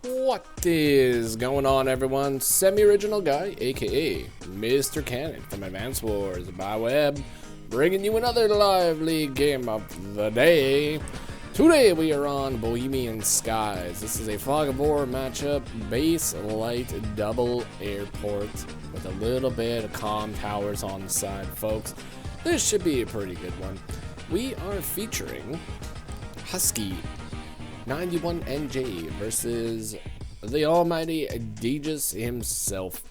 What is going on, everyone? Semi-original guy, aka Mr. Cannon from Advance Wars by Web, bringing you another lively game of the day. Today we are on Bohemian Skies. This is a Fog of War matchup, base light double airport with a little bit of comm towers on the side, folks. This should be a pretty good one. We are featuring Husky91NJ versus the almighty Aegis himself.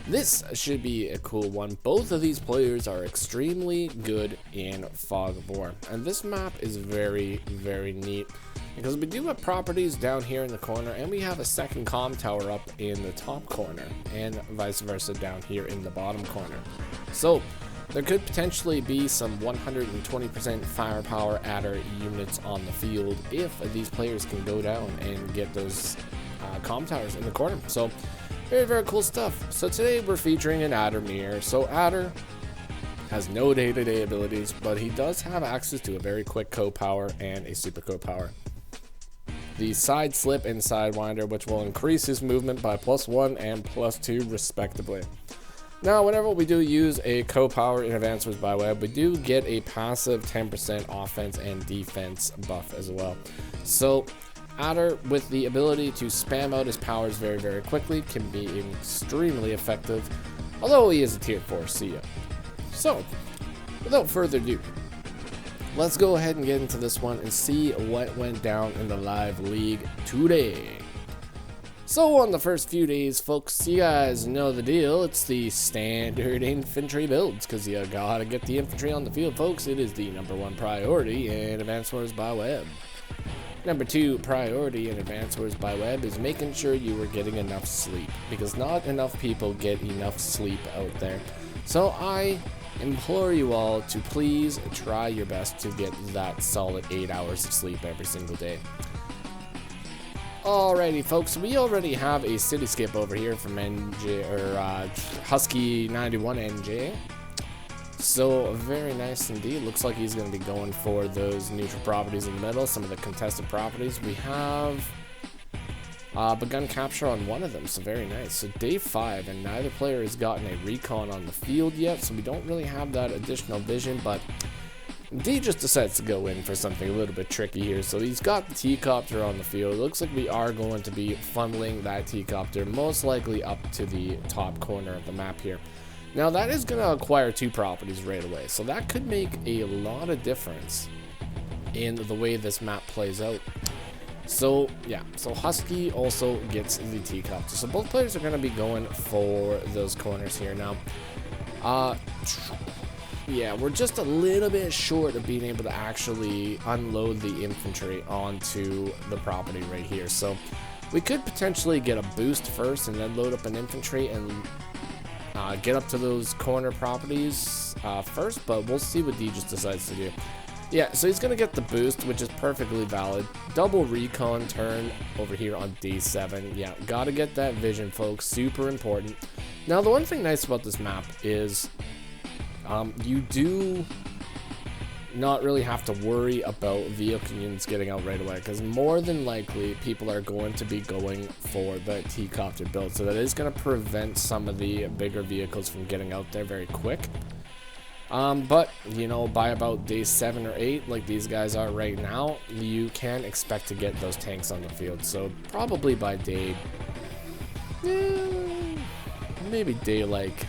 This should be a cool one. Both of these players are extremely good in Fog of War, and this map is very, very neat because we do have properties down here in the corner, and we have a second comm tower up in the top corner, and vice versa down here in the bottom corner. So there could potentially be some 120% firepower adder units on the field if these players can go down and get those comm towers in the corner. So very, very cool stuff. So today we're featuring an adder mirror. So adder has no day-to-day abilities, but he does have access to a very quick co-power and a super co-power. The side slip and sidewinder, which will increase his movement by +1 and +2 respectively. Now, whenever we do use a co-power in Advance Wars by Web, we do get a passive 10% offense and defense buff as well. So adder, with the ability to spam out his powers very, very quickly, can be extremely effective, although he is a tier 4 CO. So, without further ado, let's go ahead and get into this one and see what went down in the live league today. So on the first few days, folks, you guys know the deal. It's the standard infantry builds, because you gotta get the infantry on the field, folks. It is the #1 priority in Advance Wars by Web. #2 priority in Advance Wars by Web is making sure you are getting enough sleep, because not enough people get enough sleep out there. So I implore you all to please try your best to get that solid 8 hours of sleep every single day. Alrighty, folks, we already have a cityscape over here from Husky91NJ. So very nice indeed. Looks like he's going to be going for those neutral properties in the middle, some of the contested properties. We have begun capture on one of them, so very nice. So day 5, and neither player has gotten a recon on the field yet, so we don't really have that additional vision, but D just decides to go in for something a little bit tricky here. So he's got the T-copter on the field. It looks like we are going to be funneling that T-copter most likely up to the top corner of the map here. Now that is going to acquire 2 properties right away, so that could make a lot of difference in the way this map plays out. So yeah, so Husky also gets the T-copter. So both players are going to be going for those corners here now. Yeah, we're just a little bit short of being able to actually unload the infantry onto the property right here. So we could potentially get a boost first and then load up an infantry and get up to those corner properties first, but we'll see what D just decides to do. Yeah, so he's going to get the boost, which is perfectly valid. Double recon turn over here on day 7. Yeah, got to get that vision, folks. Super important. Now, the one thing nice about this map is you do not really have to worry about vehicle units getting out right away, because more than likely people are going to be going for the T-copter build, so that is going to prevent some of the bigger vehicles from getting out there very quick. But you know, by about day 7 or 8, like these guys are right now, you can expect to get those tanks on the field. So probably by day maybe day like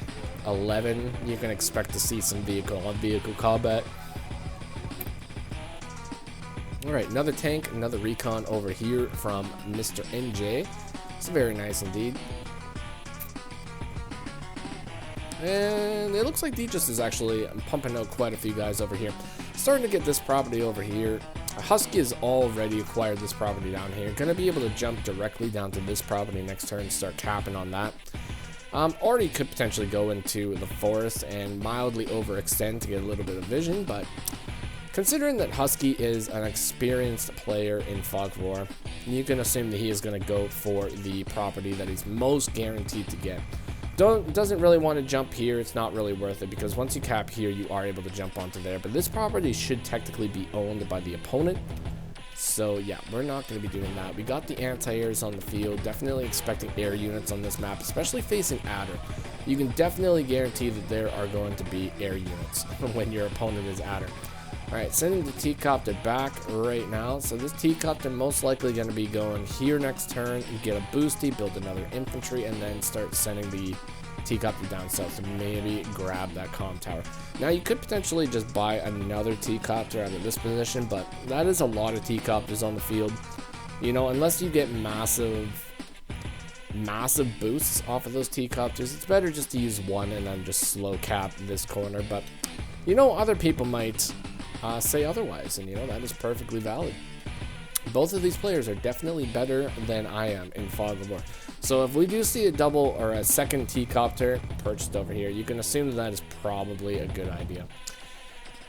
11, you can expect to see some vehicle-on-vehicle combat. Alright, another tank, another recon over here from Mr. NJ. It's very nice indeed. And it looks like D-Just is actually pumping out quite a few guys over here. Starting to get this property over here. Husky has already acquired this property down here. Going to be able to jump directly down to this property next turn and start capping on that. Or he could potentially go into the forest and mildly overextend to get a little bit of vision, but considering that Husky is an experienced player in Fog of War, you can assume that he is going to go for the property that he's most guaranteed to get. Doesn't really want to jump here. It's not really worth it, because once you cap here, you are able to jump onto there, but this property should technically be owned by the opponent. So yeah, we're not going to be doing that. We got the anti-airs on the field. Definitely expecting air units on this map, especially facing Adder. You can definitely guarantee that there are going to be air units when your opponent is Adder. Alright, sending the T-Copter back right now. So this T-Copter most likely going to be going here next turn, get a boosty, build another infantry, and then start sending the T-Copter down south to maybe grab that comm tower. Now you could potentially just buy another T-Copter out of this position, but that is a lot of T-Copters on the field. You know, unless you get massive boosts off of those T-Copters, it's better just to use one and then just slow cap this corner. But you know, other people might say otherwise, and you know, that is perfectly valid. Both of these players are definitely better than I am in Fog of War. So if we do see a double or a second T-Copter purchased over here, you can assume that is probably a good idea.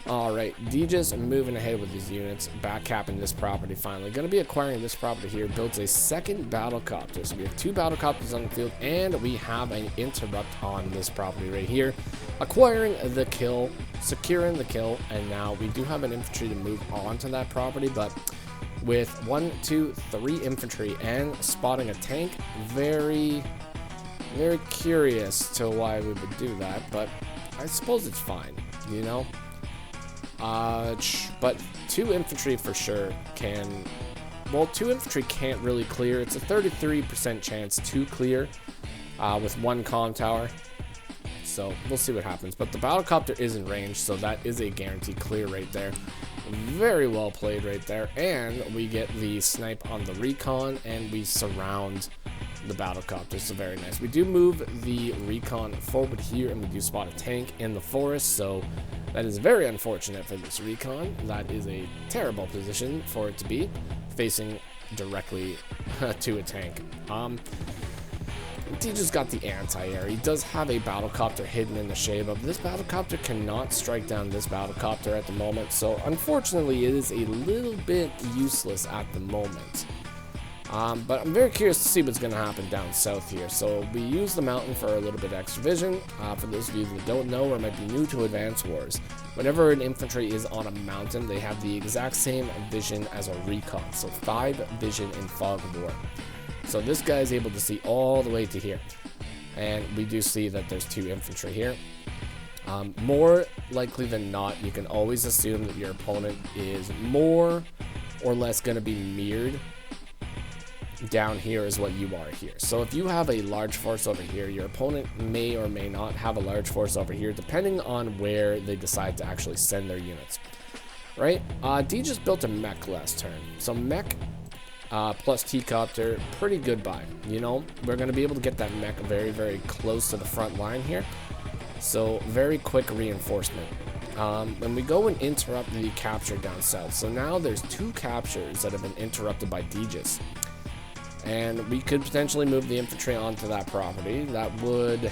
Alright, DJ's moving ahead with these units, back capping this property finally. Going to be acquiring this property here, builds a second battlecopter. So we have 2 battlecopters on the field, and we have an interrupt on this property right here. Acquiring the kill, securing the kill, and now we do have an infantry to move on to that property, but with 1, 2, 3 infantry and spotting a tank, very curious to why we would do that, but I suppose it's fine, you know. But 2 infantry for sure can, well, 2 infantry can't really clear. It's a 33% chance to clear with 1 comm tower. So we'll see what happens. But the battlecopter is in range, so that is a guaranteed clear right there. Very well played right there. And we get the snipe on the recon, and we surround the battlecopter. So very nice. We do move the recon forward here, and we do spot a tank in the forest. So that is very unfortunate for this recon. That is a terrible position for it to be, facing directly to a tank. He just got the anti-air. He does have a battlecopter hidden in the shade, but this battlecopter cannot strike down this battlecopter at the moment, so unfortunately it is a little bit useless at the moment. But I'm very curious to see what's going to happen down south here. So we use the mountain for a little bit extra vision. For those of you that don't know or might be new to Advance Wars, whenever an infantry is on a mountain, they have the exact same vision as a recon. So 5 vision in Fog of War. So this guy is able to see all the way to here. And we do see that there's 2 infantry here. More likely than not, you can always assume that your opponent is more or less going to be mirrored down here is what you are here. So if you have a large force over here, your opponent may or may not have a large force over here, depending on where they decide to actually send their units. Right? D just built a mech last turn. So mech plus T-Copter, pretty good buy. You know, we're going to be able to get that mech very, very close to the front line here. So very quick reinforcement. When we go and interrupt the capture down south. So now there's 2 captures that have been interrupted by Degis. And we could potentially move the infantry onto that property. That would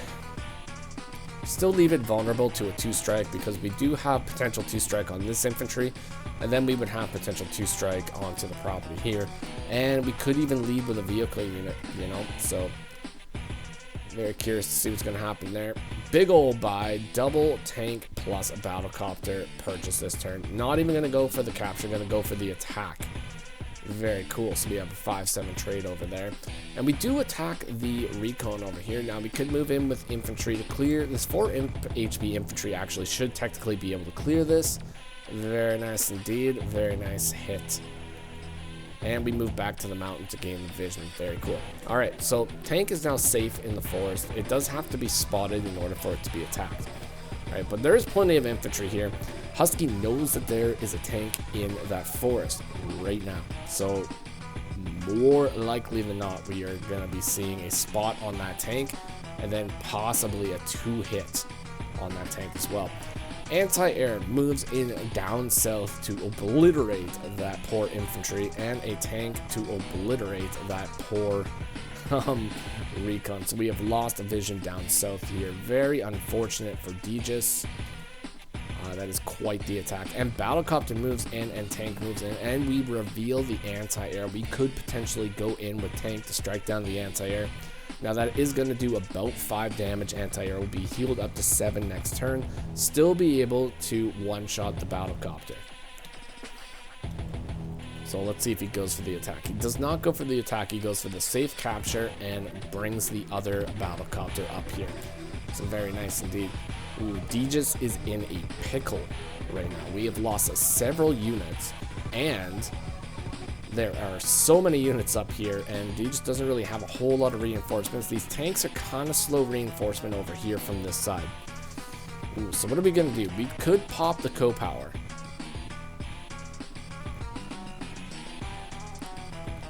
still leave it vulnerable to a 2-strike, because we do have potential 2-strike on this infantry, and then we would have potential 2-strike onto the property here, and we could even lead with a vehicle unit, you know. So very curious to see what's going to happen there. Big old buy, double tank plus a battlecopter purchase this turn. Not even going to go for the capture, going to go for the attack. Very cool. So we have a 5-7 trade over there, and we do attack the recon over here. Now we could move in with infantry to clear this. 4 HP infantry actually should technically be able to clear this. Very nice indeed. Very nice hit. And we move back to the mountain to gain the vision. Very cool. Alright, so tank is now safe in the forest. It does have to be spotted in order for it to be attacked. Alright, but there is plenty of infantry here. Husky knows that there is a tank in that forest right now. So more likely than not, we are going to be seeing a spot on that tank, and then possibly a 2-hit on that tank as well. Anti-air moves in down south to obliterate that poor infantry, and a tank to obliterate that poor recon. So we have lost a vision down south here. Very unfortunate for Degis. That is quite the attack. And battlecopter moves in and tank moves in, and we reveal the anti-air. We could potentially go in with tank to strike down the anti-air. Now that is going to do about 5 damage. Anti-air will be healed up to 7 next turn. Still be able to one-shot the battlecopter. So let's see if he goes for the attack. He does not go for the attack. He goes for the safe capture and brings the other battlecopter up here. So very nice indeed. Ooh, Degis is in a pickle right now. We have lost several units, and there are so many units up here, and Degis doesn't really have a whole lot of reinforcements. These tanks are kind of slow reinforcement over here from this side. Ooh, so what are we going to do? We could pop the co-power.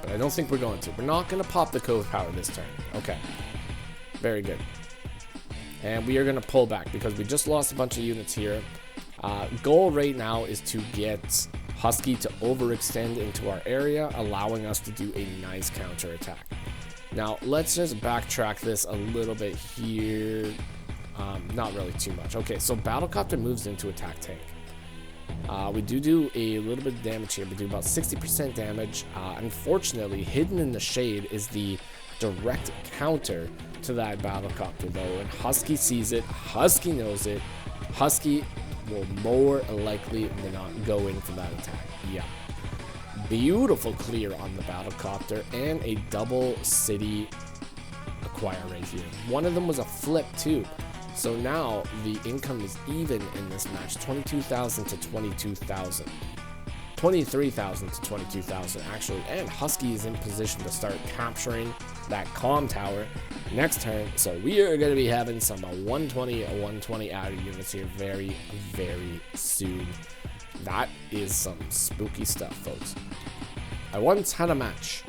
But I don't think we're going to. We're not going to pop the co-power this turn. Okay. Very good. And we are going to pull back because we just lost a bunch of units here. Goal right now is to get Husky to overextend into our area, allowing us to do a nice counter attack. Now, let's just backtrack this a little bit here. Not really too much. Okay, so Battlecopter moves into attack tank. We do a little bit of damage here. We do about 60% damage. Unfortunately, hidden in the shade is the direct counter to that battlecopter though, and Husky sees it, Husky knows it, Husky will more likely than not go in for that attack. Yeah, beautiful clear on the battlecopter and a double city acquire right here. One of them was a flip too, so now the income is even in this match, 22,000 to 22,000. 23,000 to 22,000 actually, and Husky is in position to start capturing that comm tower next turn. So we are going to be having some 120 outer units here very, very soon. That is some spooky stuff, folks. I once had a match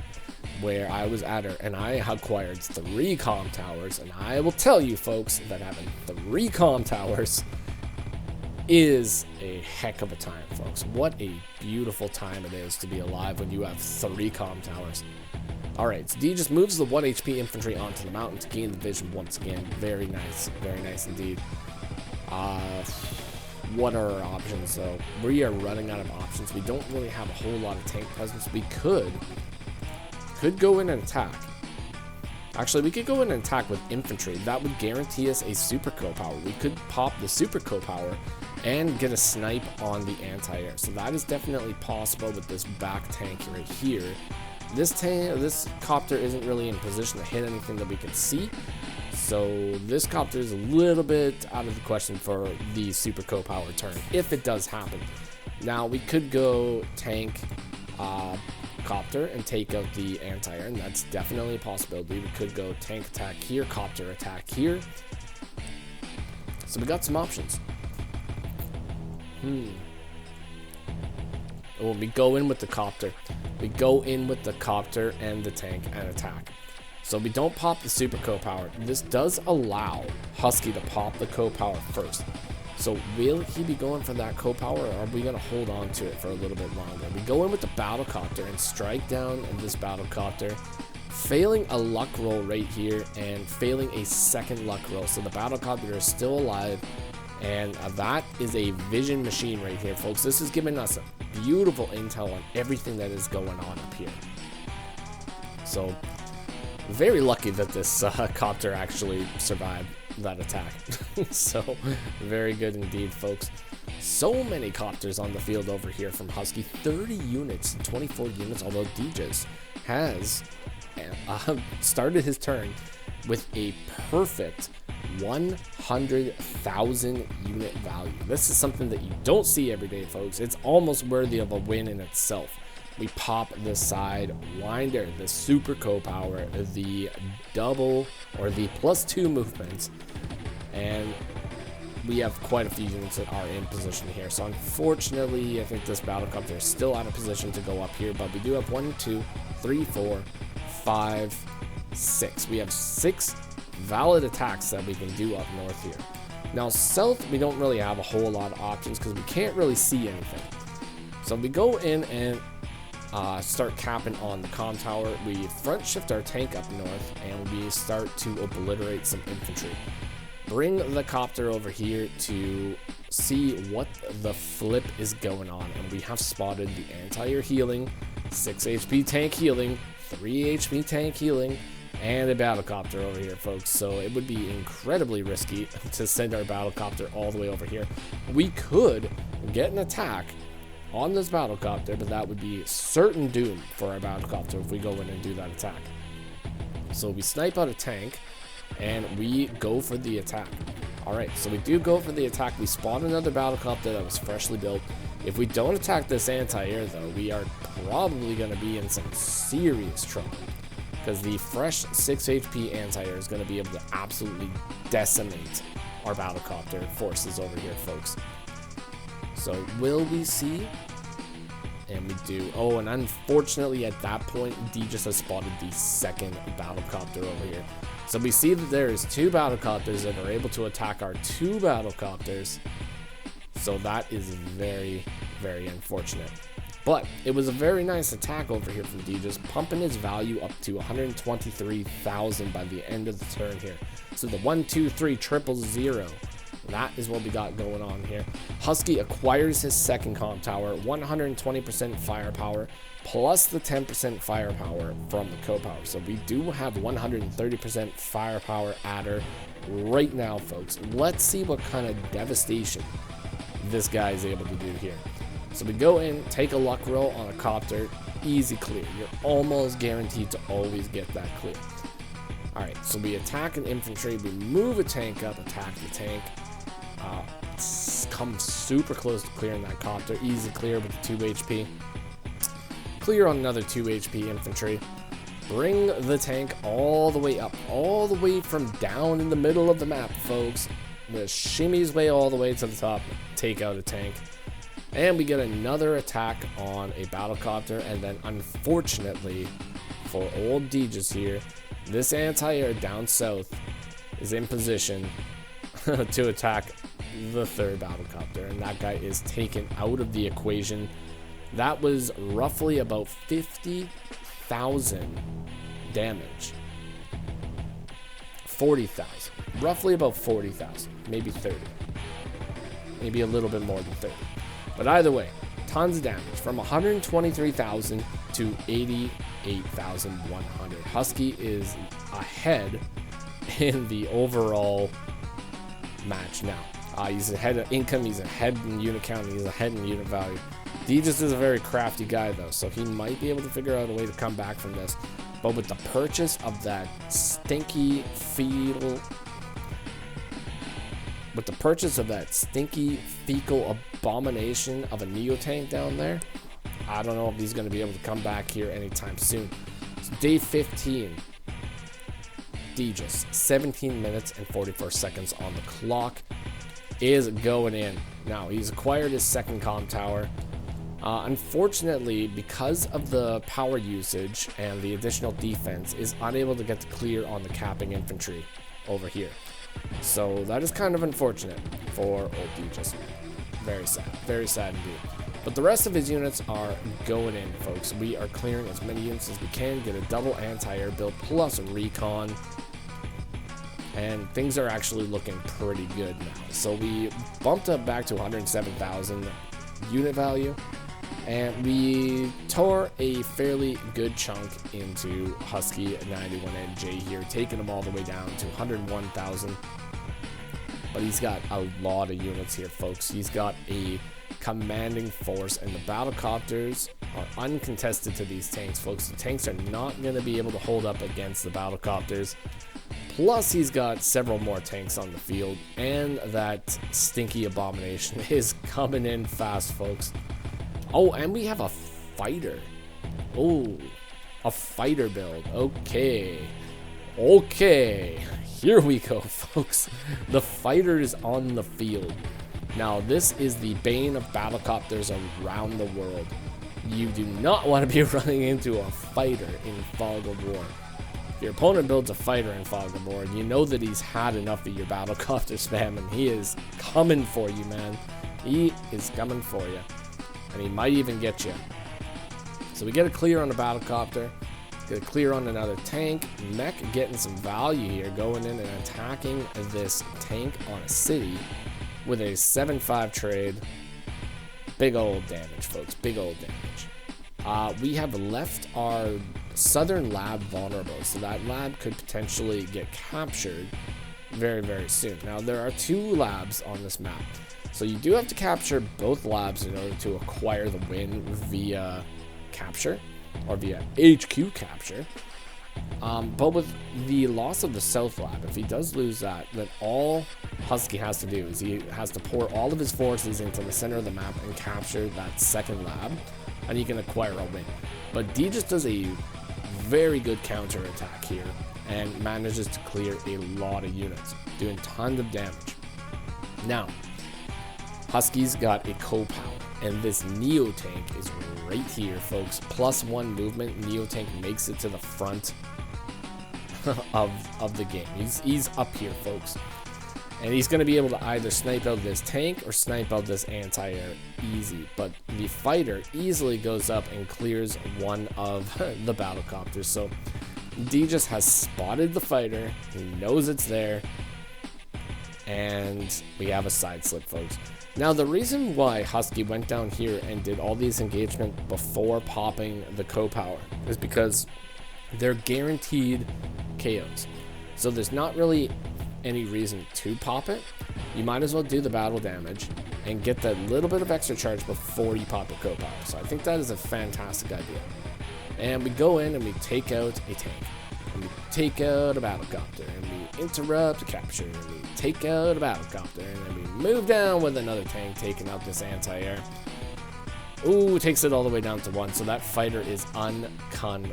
where I was at her and I acquired 3 comm towers, and I will tell you folks that having 3 comm towers is a heck of a time, folks. What a beautiful time it is to be alive when you have 3 comm towers. Alright, so D just moves the 1 HP infantry onto the mountain to gain the vision once again. Very nice indeed. What are our options though? We are running out of options. We don't really have a whole lot of tank presence. We could go in and attack. Actually, we could go in and attack with infantry. That would guarantee us a super co-power. We could pop the super co-power and get a snipe on the anti-air. So that is definitely possible with this back tank right here. This copter isn't really in position to hit anything that we can see. So this copter is a little bit out of the question for the super co-power turn, if it does happen. Now, we could go tank copter and take out the anti-air, and that's definitely a possibility. We could go tank attack here, copter attack here. So we got some options. Oh, we go in with the copter. We go in with the copter and the tank and attack. So we don't pop the super co-power. This does allow Husky to pop the co-power first. So will he be going for that co-power, or are we going to hold on to it for a little bit longer? We go in with the battlecopter and strike down this battlecopter, failing a luck roll right here and failing a second luck roll. So the battlecopter is still alive, and that is a vision machine right here, folks. This is giving us beautiful intel on everything that is going on up here. So very lucky that this copter actually survived that attack. So very good indeed, folks. So many copters on the field over here from Husky. 30 units, 24 units, although Degis has started his turn with a perfect 100,000 unit value. This is something that you don't see every day, folks. It's almost worthy of a win in itself. We pop the sidewinder, the super co-power, the double or the +2 movements, and we have quite a few units that are in position here. So unfortunately, I think this battlecopter is still out of position to go up here, but we do have 1, 2, 3, 4, 5, 6. We have 6 valid attacks that we can do up north here. Now south, we don't really have a whole lot of options because we can't really see anything. So we go in and start capping on the comm tower. We front shift our tank up north and we start to obliterate some infantry. Bring the copter over here to see what the flip is going on, and we have spotted the anti-air healing, 6 HP tank healing, 3 HP tank healing, and a battlecopter over here, folks. So it would be incredibly risky to send our battlecopter all the way over here. We could get an attack on this battlecopter, but that would be certain doom for our battlecopter if we go in and do that attack. So we snipe out a tank, and we go for the attack. Alright, so we do go for the attack. We spawn another battlecopter that was freshly built. If we don't attack this anti-air, though, we are probably going to be in some serious trouble, because the fresh 6 HP anti-air is going to be able to absolutely decimate our battlecopter forces over here, folks. So will we see? And we do. Oh, and unfortunately at that point, D just has spotted the second battlecopter over here. So we see that there is 2 battlecopters that are able to attack our 2 battlecopters. So that is very, very unfortunate. But it was a very nice attack over here from D, just pumping his value up to 123,000 by the end of the turn here. So the 1, 2, 3, 000. That is what we got going on here. Husky acquires his second comp tower, 120% firepower, plus the 10% firepower from the co-power. So we do have 130% firepower adder right now, folks. Let's see what kind of devastation this guy is able to do here. So we go in, take a luck roll on a copter, easy clear. You're almost guaranteed to always get that clear. Alright, so we attack an infantry, we move a tank up, attack the tank. Come super close to clearing that copter. Easy clear with 2 HP. Clear on another 2 HP infantry. Bring the tank all the way up, all the way from down in the middle of the map, folks. The shimmies way all the way to the top. Take out a tank. And we get another attack on a battlecopter. And then unfortunately for old Deegis here, this anti-air down south is in position to attack the 3rd battlecopter, and that guy is taken out of the equation. That was roughly about 50,000 damage. 40,000, roughly about 40,000, maybe 30, maybe a little bit more than 30. But either way, tons of damage from 123,000 to 88,100. Husky is ahead in the overall match now. He's ahead of income, he's ahead in unit count, he's ahead in unit value. D just is a very crafty guy though, so he might be able to figure out a way to come back from this. But with the purchase of that stinky fecal abomination of a Neo tank down there, I don't know if he's going to be able to come back here anytime soon. So day 15. Deegis, 17 minutes and 44 seconds on the clock, is going in. Now, he's acquired his second comm tower. Unfortunately, because of the power usage and the additional defense, is unable to get to clear on the capping infantry over here. So that is kind of unfortunate for old Deegis. Very sad indeed. But the rest of his units are going in, folks. We are clearing as many units as we can, get a double anti-air build plus a recon. And things are actually looking pretty good now. So we bumped up back to 107,000 unit value. And we tore a fairly good chunk into Husky91NJ here, taking him all the way down to 101,000. But he's got a lot of units here, folks. He's got a commanding force, and the battlecopters are uncontested to these tanks, folks. The tanks are not going to be able to hold up against the battlecopters. Plus, he's got several more tanks on the field, and that stinky abomination is coming in fast, folks. Oh, and we have a fighter. Oh, a fighter build. Okay. Here we go, folks. The fighter is on the field. Now, this is the bane of battlecopters around the world. You do not want to be running into a fighter in Fog of War. If your opponent builds a fighter in Fog of War, you know that he's had enough of your battlecopter spam, and he is coming for you, man. He is coming for you. And he might even get you. So we get a clear on the battlecopter. Get a clear on another tank. Mech getting some value here, going in and attacking this tank on a city with a 7-5 trade. Big old damage, folks. Big old damage. We have left our southern lab vulnerable, so that lab could potentially get captured very, very soon. Now, there are 2 labs on this map. So you do have to capture both labs in order to acquire the win via capture or via HQ capture. But with the loss of the South lab, if he does lose that, then all Husky has to do is he has to pour all of his forces into the center of the map and capture that second lab, and he can acquire a win. But D just does a very good counter attack here and manages to clear a lot of units, doing tons of damage. Now, Husky's got a co-power, and this Neo tank is right here, folks. +1 movement. Neo tank makes it to the front of the game. He's up here, folks, and he's going to be able to either snipe out this tank or snipe out this anti-air easy. But the fighter easily goes up and clears one of the battlecopters. So D just has spotted the fighter. He knows it's there, and we have a side slip, folks. Now, the reason why Husky went down here and did all these engagement before popping the co-power is because they're guaranteed KOs. So there's not really any reason to pop it. You might as well do the battle damage and get that little bit of extra charge before you pop the co-power. So I think that is a fantastic idea. And we go in and we take out a tank. And we take out a battlecopter, and we interrupt a capture, and we take out a battlecopter, and then we move down with another tank, taking out this anti-air. Ooh, takes it all the way down to 1, so that fighter is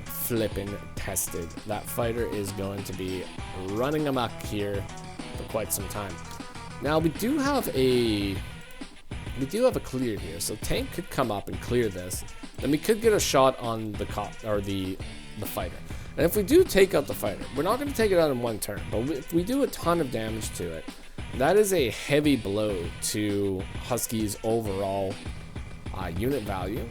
flippin' tested. That fighter is going to be running amok here for quite some time. Now, we do have a clear here, so tank could come up and clear this. Then we could get a shot on the fighter. And if we do take out the fighter, we're not going to take it out in one turn, but if we do a ton of damage to it, that is a heavy blow to Husky's overall unit value.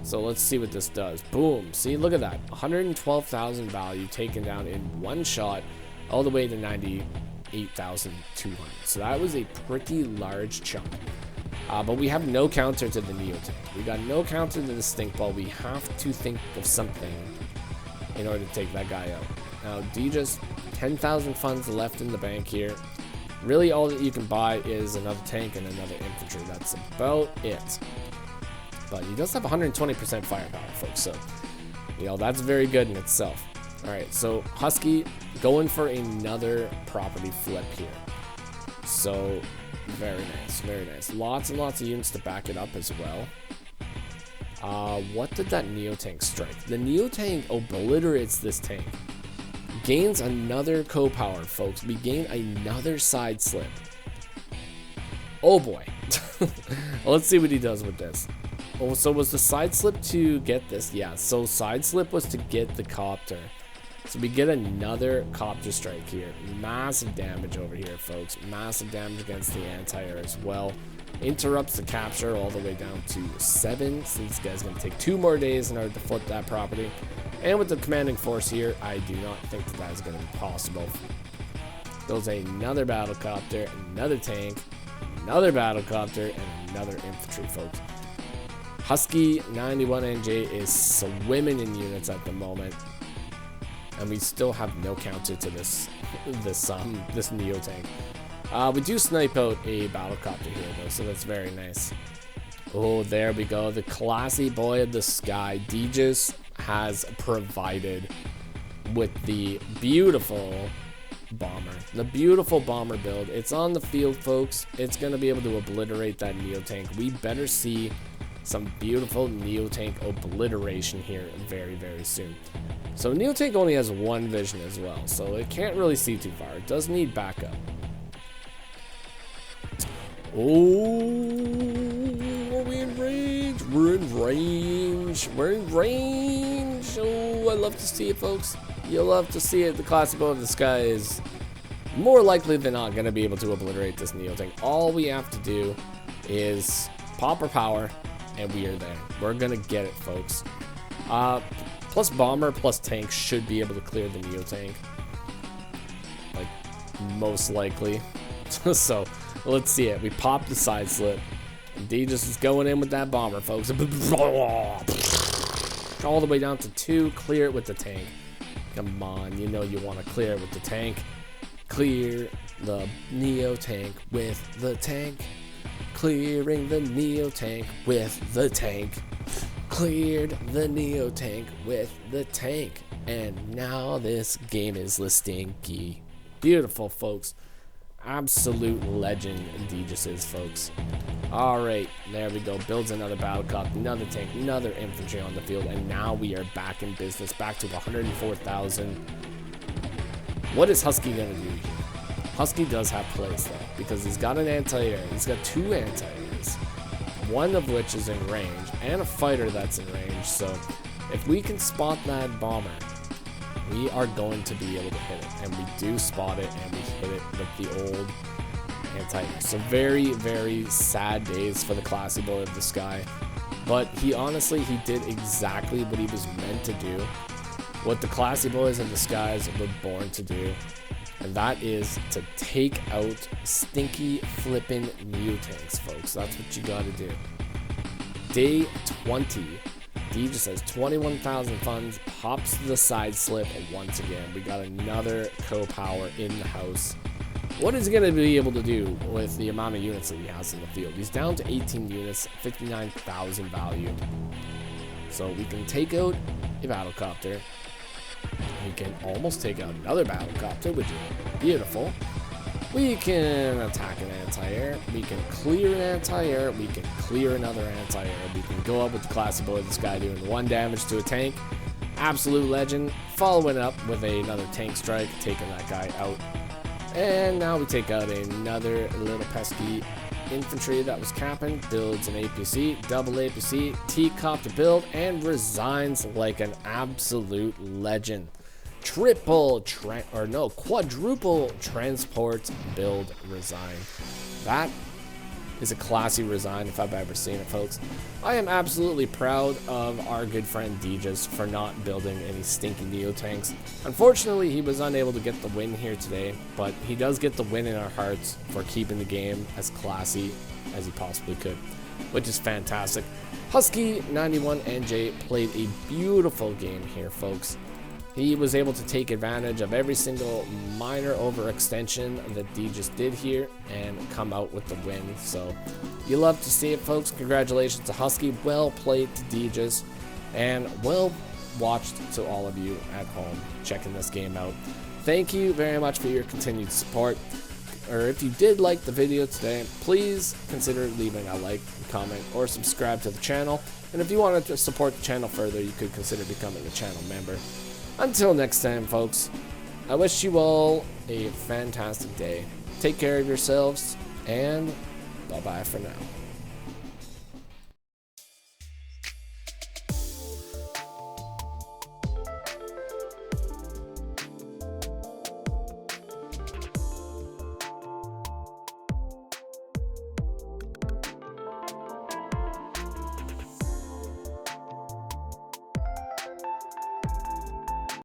So let's see what this does. Boom. See, look at that. 112,000 value taken down in one shot, all the way to 98,200. So that was a pretty large chunk. But we have no counter to the Neo tank. We got no counter to the stink ball. We have to think of something in order to take that guy out. Now, D just 10,000 funds left in the bank here. Really, all that you can buy is another tank and another infantry. That's about it. But he does have 120% firepower, folks. So, you know, that's very good in itself. All right, so Husky going for another property flip here. So, very nice, very nice. Lots and lots of units to back it up as well. What did that Neo tank strike? The Neo tank obliterates this tank. Gains another co-power, folks. We gain another side slip. Oh boy. Let's see what he does with this. Oh, so was the side slip to get this? Yeah, so side slip was to get the copter. So we get another copter strike here. Massive damage over here, folks. Massive damage against the anti-air as well. Interrupts the capture all the way down to 7. So this guy's going to take 2 more days in order to flip that property. And with the commanding force here, I do not think that is going to be possible. Goes another battlecopter, another tank, another battlecopter, and another infantry, folks. Husky91NJ is swimming in units at the moment, and we still have no counter to this Neo tank. We do snipe out a battlecopter here, though, so that's very nice. Oh, there we go. The classy boy of the sky, DJs, has provided with the beautiful bomber. The beautiful bomber build. It's on the field, folks. It's going to be able to obliterate that Neo tank. We better see some beautiful Neo tank obliteration here very, very soon. So Neo tank only has 1 vision as well, so it can't really see too far. It does need backup. Oh, are we in range? We're in range. We're in range. Oh, I love to see it, folks. You'll love to see it. The classic bow of the sky is more likely than not going to be able to obliterate this Neo tank. All we have to do is pop our power, and we are there. We're going to get it, folks. Plus bomber, plus tank should be able to clear the Neo tank. Like, most likely. So, let's see it. We pop the side slip. And D just is going in with that bomber, folks. All the way down to 2. Clear it with the tank. Come on, you know you want to clear it with the tank. Clear. the Neo tank with the tank. Clearing the Neo tank with the tank. Cleared the Neo tank with the tank. And now this game is listinky. Beautiful, folks. Absolute legend Aegis is, folks. Alright, there we go. Builds another battle cop, another tank, another infantry on the field, and now we are back in business, back to 104,000. What is Husky gonna do here? Husky does have plays though, because he's got an anti-air. He's got 2 anti-airs, one of which is in range, and a fighter that's in range. So if we can spot that bomber, we are going to be able to hit it, and we do spot it, and we hit it with the old anti-air. So very, very sad days for the classy boy of the sky, but he did exactly what he was meant to do, what the classy boys of the skies were born to do, and that is to take out stinky flippin' Neo-tanks, folks. That's what you gotta do. Day 20. D just has 21,000 funds, pops the side slip once again. We got another co-power in the house. What is he going to be able to do with the amount of units that he has in the field? He's down to 18 units, 59,000 value. So we can take out a battlecopter. We can almost take out another battlecopter, which is beautiful. We can attack an anti-air, we can clear an anti-air, we can clear another anti-air, we can go up with the classy boy of the sky doing 1 damage to a tank. Absolute legend. Following up with another tank strike, taking that guy out. And now we take out another little pesky infantry that was capping, builds an APC, double APC, T-copter build, and resigns like an absolute legend. Quadruple transport build resign. That is a classy resign if I've ever seen it, folks. I am absolutely proud of our good friend Dijas for not building any stinky Neo tanks. Unfortunately, he was unable to get the win here today, but he does get the win in our hearts for keeping the game as classy as he possibly could, which is fantastic. Husky91NJ played a beautiful game here, folks. He was able to take advantage of every single minor overextension that D just did here and come out with the win. So you love to see it, folks. Congratulations to Husky. Well played to Dijas, and well watched to all of you at home checking this game out. Thank you very much for your continued support. Or if you did like the video today, please consider leaving a like, comment, or subscribe to the channel. And if you wanted to support the channel further, you could consider becoming a channel member. Until next time, folks, I wish you all a fantastic day. Take care of yourselves, and bye-bye for now.